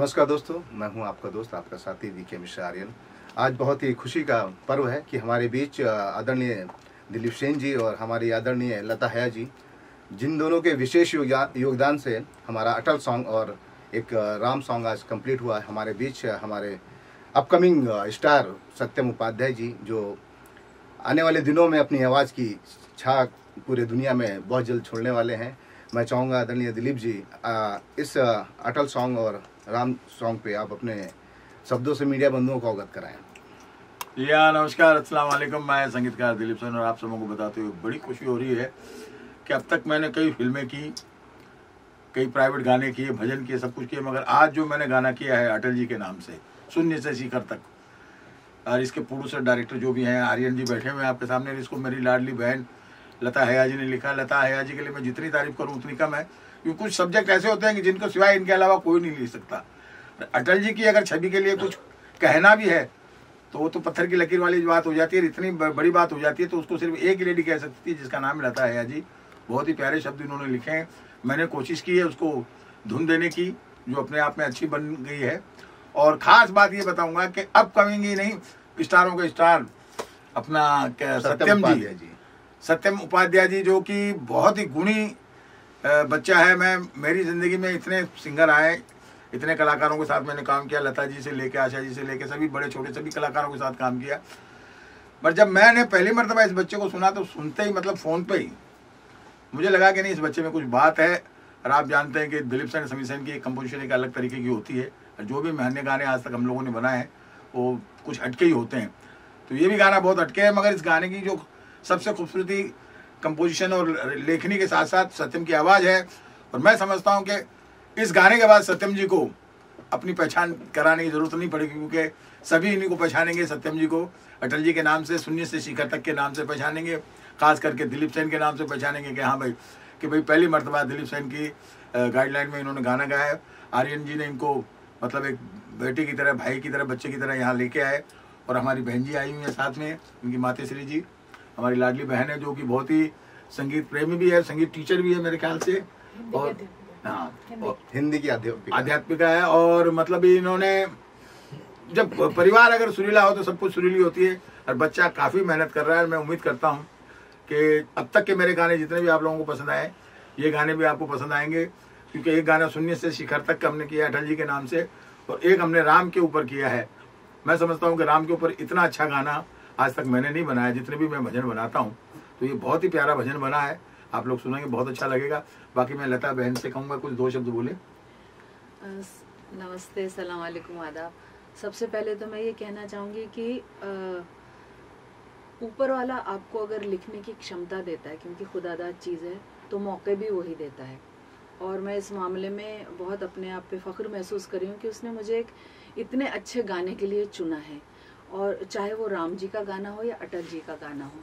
नमस्कार दोस्तों, मैं हूं आपका दोस्त, आपका साथी वीके मिश्रा आर्यन। आज बहुत ही खुशी का पर्व है कि हमारे बीच आदरणीय दिलीप सेन जी और हमारी आदरणीय लता हया जी, जिन दोनों के विशेष योगदान से हमारा अटल सॉन्ग और एक राम सॉन्ग आज कंप्लीट हुआ है। हमारे बीच हमारे अपकमिंग स्टार सत्यम उपाध्याय जी, जो आने वाले दिनों में अपनी आवाज़ की छाप पूरे दुनिया में बहुत जल्द छोड़ने वाले हैं। मैं चाहूँगा आदरणीय दिलीप जी, इस अटल सॉन्ग और राम सॉन्ग पे आप अपने शब्दों से मीडिया बंधुओं को अवगत कराएं। या नमस्कार, अस्सलाम वालेकुम। मैं संगीतकार दिलीप सेन और आप सबों को बताते हुए बड़ी खुशी हो रही है कि अब तक मैंने कई फिल्में की, कई प्राइवेट गाने किए, भजन किए, सब कुछ किए, मगर आज जो मैंने गाना किया है अटल जी के नाम से, शून्य से शिखर तक, और इसके प्रोड्यूसर डायरेक्टर जो भी हैं आर्यन जी बैठे हुए हैं आपके सामने, इसको मेरी लाडली बहन लता हया जी ने लिखा। लता हया जी के लिए मैं जितनी तारीफ करूँ उतनी कम है, क्योंकि कुछ सब्जेक्ट ऐसे होते हैं कि जिनको सिवाय इनके अलावा कोई नहीं लिख सकता। अटल जी की अगर छवि के लिए कुछ कहना भी है तो वो तो पत्थर की लकीर वाली बात हो जाती है, इतनी बड़ी बात हो जाती है, तो उसको सिर्फ एक लेडी कह सकती है जिसका नाम लता हया जी। बहुत ही प्यारे शब्द इन्होंने लिखे हैं। मैंने कोशिश की है उसको धुन देने की, जो अपने आप में अच्छी बन गई है। और खास बात ये बताऊंगा कि अब कमेंगे ही नहीं, स्टारों के स्टार अपना सत्यम उपाध्याय जी, जो कि बहुत ही गुणी बच्चा है। मैं मेरी जिंदगी में इतने सिंगर आए, इतने कलाकारों के साथ मैंने काम किया, लता जी से लेके आशा जी से लेके सभी बड़े छोटे सभी कलाकारों के साथ काम किया। पर जब मैंने पहली मरतबा इस बच्चे को सुना तो सुनते ही मतलब फ़ोन पे ही मुझे लगा कि नहीं, इस बच्चे में कुछ बात है। और आप जानते हैं कि दिलीप सेन समीर सेन की कंपोजिशन एक अलग तरीके की होती है, और जो भी महंगे गाने आज तक हम लोगों ने बनाए हैं वो कुछ हटके ही होते हैं। तो ये भी गाना बहुत हटके है, मगर इस गाने की जो सबसे खूबसूरती कंपोजिशन और लेखनी के साथ साथ सत्यम की आवाज़ है। और मैं समझता हूँ कि इस गाने के बाद सत्यम जी को अपनी पहचान कराने की ज़रूरत नहीं पड़ेगी, क्योंकि सभी इन्हीं को पहचानेंगे। सत्यम जी को अटल जी के नाम से, शून्य से शिखर तक के नाम से पहचानेंगे, खास करके दिलीप सेन के नाम से पहचानेंगे कि हाँ भाई, कि भाई पहली मरतबा दिलीप सेन की गाइडलाइन में इन्होंने गाना गाया है। आर्यन जी ने इनको मतलब एक बेटे की तरह, भाई की तरह, बच्चे की तरह यहाँ लेके आए। और हमारी बहन जी आई हुई है साथ में, इनकी मातेश्री जी हमारी लाडली बहन है, जो कि बहुत ही संगीत प्रेमी भी है, संगीत टीचर भी है मेरे ख्याल से, और हाँ, हिंदी की आध्यात्मिका है। और मतलब इन्होंने, जब परिवार अगर सुरीला हो तो सब कुछ सुरीली होती है। और बच्चा काफ़ी मेहनत कर रहा है। मैं उम्मीद करता हूँ कि अब तक के मेरे गाने जितने भी आप लोगों को पसंद आए, ये गाने भी आपको पसंद आएंगे, क्योंकि एक गाना शून्य से शिखर तक का हमने किया अटल जी के नाम से, और एक हमने राम के ऊपर किया है। मैं समझता हूँ कि राम के ऊपर इतना अच्छा गाना आज तक मैंने नहीं बनाया, जितने भी मैं भजन बनाता हूँ। तो ये बहुत ही प्यारा भजन बना है, आप लोग सुनेंगे, बहुत अच्छा लगेगा। बाकी मैं लता बहन से कहूँगा कुछ दो शब्द बोले। नमस्ते, सलाम वालेकुम, आदाब। सबसे पहले तो मैं ये कहना चाहूँगी कि ऊपर वाला आपको अगर लिखने की क्षमता देता है, क्योंकि खुदादाद चीज़ है, तो मौके भी वही देता है। और मैं इस मामले में बहुत अपने आप पे फ़ख्र महसूस कर रही हूँ कि उसने मुझे एक इतने अच्छे गाने के लिए चुना है, और चाहे वो राम जी का गाना हो या अटल जी का गाना हो।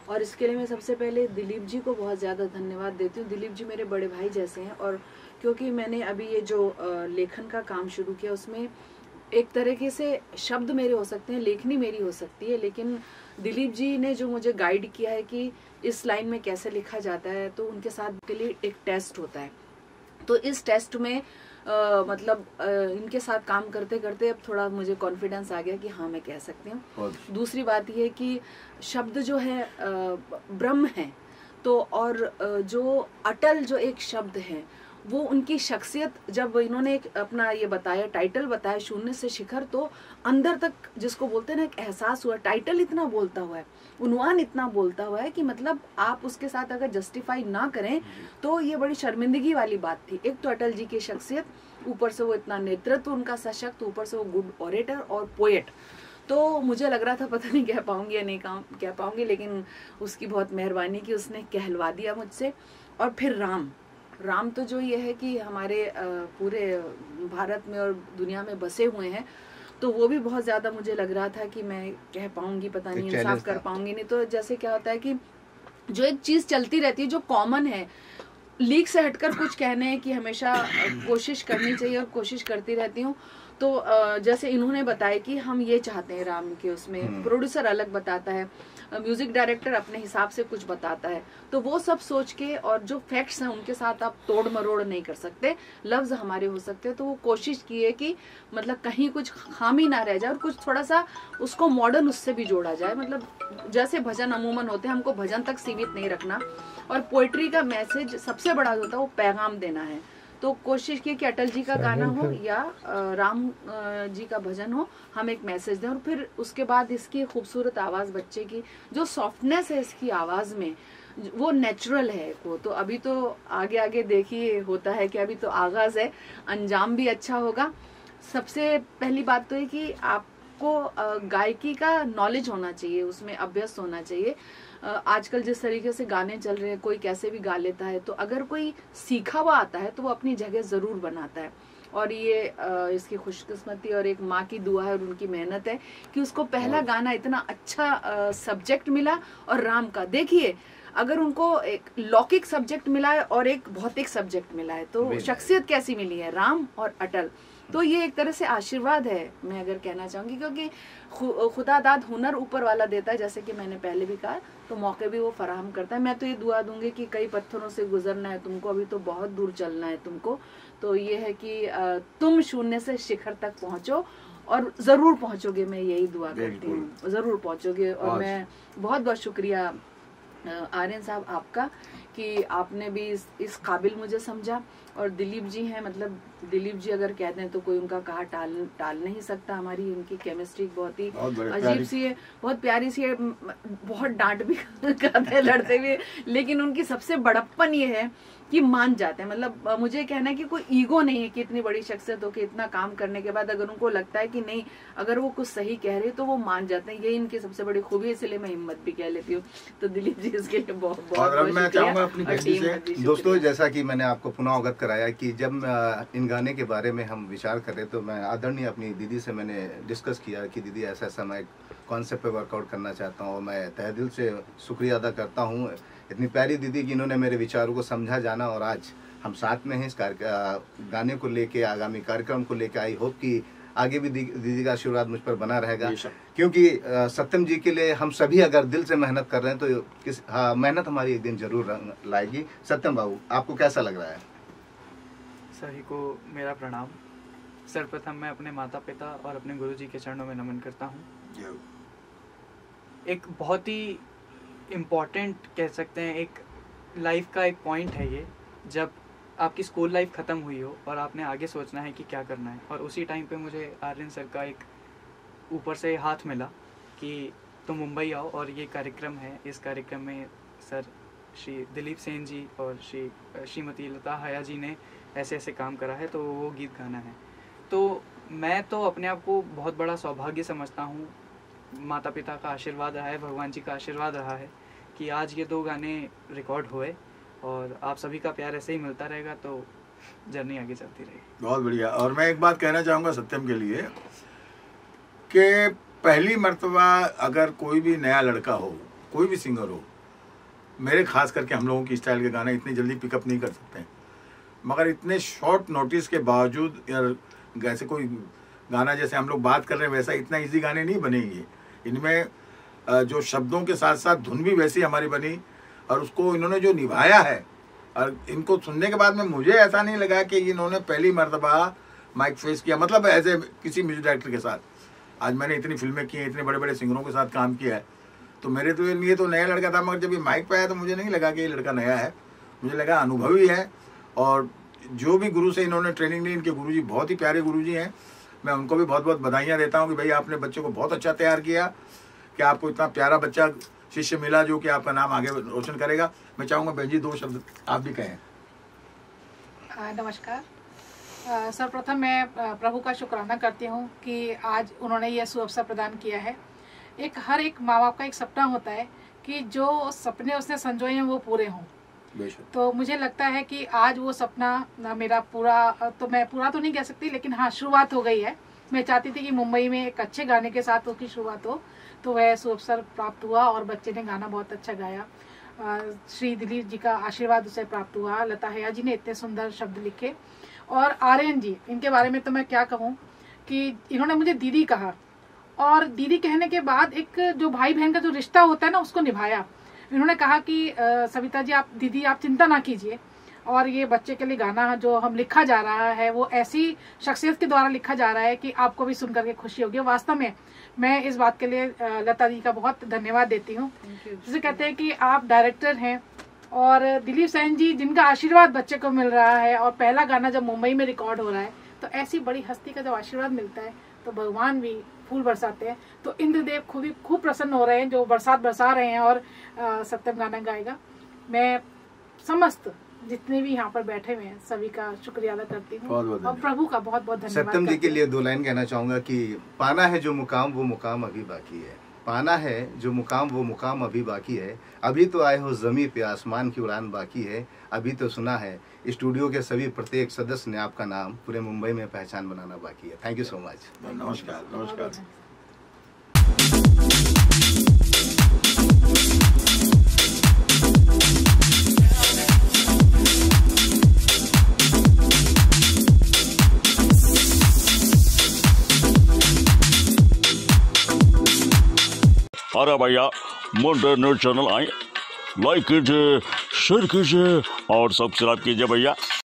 और इसके लिए मैं सबसे पहले दिलीप जी को बहुत ज़्यादा धन्यवाद देती हूँ। दिलीप जी मेरे बड़े भाई जैसे हैं, और क्योंकि मैंने अभी ये जो लेखन का काम शुरू किया, उसमें एक तरीके से शब्द मेरे हो सकते हैं, लेखनी मेरी हो सकती है, लेकिन दिलीप जी ने जो मुझे गाइड किया है कि इस लाइन में कैसे लिखा जाता है, तो उनके साथ के लिए एक टेस्ट होता है। तो इस टेस्ट में इनके साथ काम करते करते अब थोड़ा मुझे कॉन्फिडेंस आ गया कि हाँ, मैं कह सकती हूँ। दूसरी बात यह है कि शब्द जो है ब्रह्म है, तो और जो अटल जो एक शब्द है, वो उनकी शख्सियत, जब इन्होंने एक अपना ये बताया, टाइटल बताया शून्य से शिखर, तो अंदर तक जिसको बोलते हैं ना, एक एहसास हुआ। टाइटल इतना बोलता हुआ है, उन्वान इतना बोलता हुआ है कि मतलब आप उसके साथ अगर जस्टिफाई ना करें तो ये बड़ी शर्मिंदगी वाली बात थी। एक तो अटल जी की शख्सियत, ऊपर से वो इतना नेतृत्व उनका सशक्त, ऊपर से वो गुड ऑरेटर और पोएट। तो मुझे लग रहा था पता नहीं कह पाऊंगी या नहीं कह पाऊंगी, लेकिन उसकी बहुत मेहरबानी की, उसने कहलवा दिया मुझसे। और फिर राम तो जो ये है कि हमारे पूरे भारत में और दुनिया में बसे हुए हैं, तो वो भी बहुत ज़्यादा मुझे लग रहा था कि मैं कह पाऊंगी, पता नहीं इंसाफ कर पाऊंगी नहीं। तो जैसे क्या होता है कि जो एक चीज़ चलती रहती है, जो कॉमन है, लीक से हटकर कुछ कहने की हमेशा कोशिश करनी चाहिए और कोशिश करती रहती हूँ। तो जैसे इन्होंने बताया कि हम ये चाहते हैं राम के, उसमें प्रोड्यूसर अलग बताता है, म्यूजिक डायरेक्टर अपने हिसाब से कुछ बताता है, तो वो सब सोच के और जो फैक्ट्स हैं उनके साथ आप तोड़ मरोड़ नहीं कर सकते, लफ्ज हमारे हो सकते हैं। तो वो कोशिश की है कि मतलब कहीं कुछ खामी ना रह जाए और कुछ थोड़ा सा उसको मॉडर्न उससे भी जोड़ा जाए। मतलब जैसे भजन अमूमन होते हैं, हमको भजन तक सीमित नहीं रखना, और पोइट्री का मैसेज सबसे बड़ा होता है वो पैगाम देना है। तो कोशिश की कि अटल जी का गाना हो या राम जी का भजन हो, हम एक मैसेज दें। और फिर उसके बाद इसकी खूबसूरत आवाज़, बच्चे की जो सॉफ्टनेस है इसकी आवाज़ में, वो नेचुरल है वो। तो अभी तो आगे आगे देखिए होता है कि अभी तो आगाज़ है, अंजाम भी अच्छा होगा। सबसे पहली बात तो है कि आपको गायकी का नॉलेज होना चाहिए, उसमें अभ्यस्त होना चाहिए। आजकल जिस तरीके से गाने चल रहे हैं, कोई कैसे भी गा लेता है, तो अगर कोई सीखा हुआ आता है तो वो अपनी जगह जरूर बनाता है। और ये इसकी खुशकिस्मती और एक माँ की दुआ है और उनकी मेहनत है कि उसको पहला गाना इतना अच्छा सब्जेक्ट मिला। और राम का देखिए, अगर उनको एक लौकिक सब्जेक्ट मिला है और एक भौतिक सब्जेक्ट मिला है, तो शख्सियत कैसी मिली है, राम और अटल। तो ये एक तरह से आशीर्वाद है, मैं अगर कहना चाहूंगी, क्योंकि खुदा दाद हुनर ऊपर वाला देता है, जैसे कि मैंने पहले भी कहा, तो मौके भी वो फराहम करता है। मैं तो ये दुआ दूंगी कि कई पत्थरों से गुजरना है तुमको, अभी तो बहुत दूर चलना है तुमको। तो ये है कि तुम शून्य से शिखर तक पहुंचो, और जरूर पहुंचोगे, मैं यही दुआ करती हूँ, जरूर पहुंचोगे। और मैं बहुत बहुत शुक्रिया आर्यन साहब आपका कि आपने भी इस काबिल मुझे समझा। और दिलीप जी हैं, मतलब दिलीप जी अगर कहते हैं तो कोई उनका कहा टाल नहीं सकता। हमारी उनकी केमिस्ट्री बहुत ही अजीब सी है, बहुत प्यारी सी है, बहुत डांट भी करते हैं लड़ते हुए, लेकिन उनकी सबसे बड़प्पन ये है कि मान जाते हैं। मतलब मुझे कहना है कि कोई ईगो नहीं है कि इतनी बड़ी शख्सियत हो के इतना काम करने के बाद अगर उनको लगता है कि नहीं, अगर वो कुछ सही कह रहे तो वो मान जाते हैं। यही इनकी सबसे बड़ी खूबी है, इसलिए मैं हिम्मत भी कह लेती हूँ। तो दिलीप जी इसके लिए बहुत शुक्रिया। दोस्तों, जैसा कि मैंने आपको पुनः अवगत कराया कि जब इन गाने के बारे में हम विचार कर रहे, तो मैं आदरणीय अपनी दीदी से मैंने डिस्कस किया कि दीदी ऐसा ऐसा मैं कॉन्सेप्ट पे वर्कआउट करना चाहता हूँ। और मैं तहे दिल से शुक्रिया अदा करता हूँ इतनी प्यारी दीदी की, इन्होंने मेरे विचारों को समझा, जाना, और आज हम साथ में हैं इस गाने को लेके, आगामी कार्यक्रम को लेके। आई होप कि आगे भी दीदी का आशीर्वाद मुझ पर बना रहेगा, क्योंकि सत्यम जी के लिए हम सभी अगर दिल से मेहनत कर रहे हैं तो मेहनत हमारी एक दिन जरूर लाएगी। सत्यम बाबू, आपको कैसा लग रहा है? सभी को मेरा प्रणाम। सर्वप्रथम मैं अपने माता पिता और अपने गुरुजी के चरणों में नमन करता हूँ। एक बहुत ही इम्पॉर्टेंट कह सकते हैं, एक लाइफ का एक पॉइंट है ये, जब आपकी स्कूल लाइफ ख़त्म हुई हो और आपने आगे सोचना है कि क्या करना है। और उसी टाइम पे मुझे आर्यन सर का एक ऊपर से हाथ मिला कि तुम मुंबई आओ और ये कार्यक्रम है, इस कार्यक्रम में सर श्री दिलीप सेन जी और श्रीमती लता हया जी ने ऐसे ऐसे काम करा है, तो वो गीत गाना है। तो मैं तो अपने आप को बहुत बड़ा सौभाग्य समझता हूँ। माता पिता का आशीर्वाद रहा है, भगवान जी का आशीर्वाद रहा है कि आज ये 2 गाने रिकॉर्ड हुए, और आप सभी का प्यार ऐसे ही मिलता रहेगा तो जर्नी आगे चलती रहेगी। बहुत बढ़िया। और मैं एक बात कहना चाहूँगा सत्यम के लिए कि पहली मर्तबा अगर कोई भी नया लड़का हो, कोई भी सिंगर हो, मेरे खास करके हम लोगों की स्टाइल के गाने इतनी जल्दी पिकअप नहीं कर सकते, मगर इतने शॉर्ट नोटिस के बावजूद जैसे कोई गाना जैसे हम लोग बात कर रहे हैं वैसा इतना इजी गाने नहीं बनेंगे। इनमें जो शब्दों के साथ साथ धुन भी वैसी हमारी बनी, और उसको इन्होंने जो निभाया है, और इनको सुनने के बाद में मुझे ऐसा नहीं लगा कि इन्होंने पहली मर्तबा माइक फेस किया, मतलब ऐसे किसी म्यूजिक डायरेक्टर के साथ। आज मैंने इतनी फिल्में की हैं, इतने बड़े बड़े सिंगरों के साथ काम किया है, तो मेरे तो लिए तो नया लड़का था, मगर जब ये माइक पे आया तो मुझे नहीं लगा कि ये लड़का नया है, मुझे लगा अनुभवी है। और जो भी गुरु से इन्होंने ट्रेनिंग ली, इनके गुरुजी बहुत ही प्यारे गुरुजी हैं। मैं उनको भी बहुत बहुत बधाइयाँ देता हूँ कि भाई आपने बच्चे को बहुत अच्छा तैयार किया, कि आपको इतना प्यारा बच्चा शिष्य मिला जो कि आपका नाम आगे रोशन करेगा। मैं चाहूँगा बहन जी 2 शब्द आप भी कहें। नमस्कार। सर्वप्रथम मैं प्रभु का शुक्राना करती हूँ कि आज उन्होंने यह सुअवसर प्रदान किया है। हर एक माँ बाप का एक सपना होता है कि जो सपने उसने संजोए हैं वो पूरे हों। तो मुझे लगता है कि आज वो सपना मेरा पूरा, तो मैं पूरा तो नहीं कह सकती, लेकिन हाँ शुरुआत हो गई है। मैं चाहती थी कि मुंबई में एक अच्छे गाने के साथ उसकी शुरुआत हो, तो वह सुअवसर प्राप्त हुआ और बच्चे ने गाना बहुत अच्छा गाया। श्री दिलीप जी का आशीर्वाद उसे प्राप्त हुआ। लता हैया जी ने इतने सुंदर शब्द लिखे, और आर्यन जी, इनके बारे में तो मैं क्या कहूँ कि इन्होंने मुझे दीदी कहा, और दीदी कहने के बाद एक जो भाई बहन का जो रिश्ता होता है ना, उसको निभाया। इन्होंने कहा कि सविता जी, आप दीदी आप चिंता ना कीजिए, और ये बच्चे के लिए गाना जो हम लिखा जा रहा है वो ऐसी शख्सियत के द्वारा लिखा जा रहा है कि आपको भी सुनकर के खुशी होगी। वास्तव में मैं इस बात के लिए लता जी का बहुत धन्यवाद देती हूँ। जैसे कहते हैं कि आप डायरेक्टर हैं, और दिलीप सेन जी जिनका आशीर्वाद बच्चे को मिल रहा है, और पहला गाना जब मुंबई में रिकॉर्ड हो रहा है, तो ऐसी बड़ी हस्ती का जब आशीर्वाद मिलता है तो भगवान भी फूल बरसाते हैं। तो इंद्रदेव खूब प्रसन्न हो रहे हैं, जो बरसात बरसा रहे हैं, और सत्यम गाना गाएगा। मैं समस्त जितने भी यहाँ पर बैठे हुए हैं सभी का शुक्रिया अदा करती हूँ, और प्रभु का बहुत बहुत धन्यवाद। सत्यम जी के लिए 2 लाइन कहना चाहूंगा कि पाना है जो मुकाम वो मुकाम अभी बाकी है, पाना है जो मुकाम वो मुकाम अभी बाकी है। अभी तो आए हो ज़मीं पे, आसमान की उड़ान बाकी है। अभी तो सुना है स्टूडियो के सभी प्रत्येक सदस्य ने आपका नाम पूरे मुंबई में पहचान बनाना बाकी है। Thank you so much. नमस्कार। नमस्कार। अरे भैया, मुंडे न्यूज चैनल आए, लाइक कीजिए, शेयर कीजिए और सब्सक्राइब कीजिए भैया।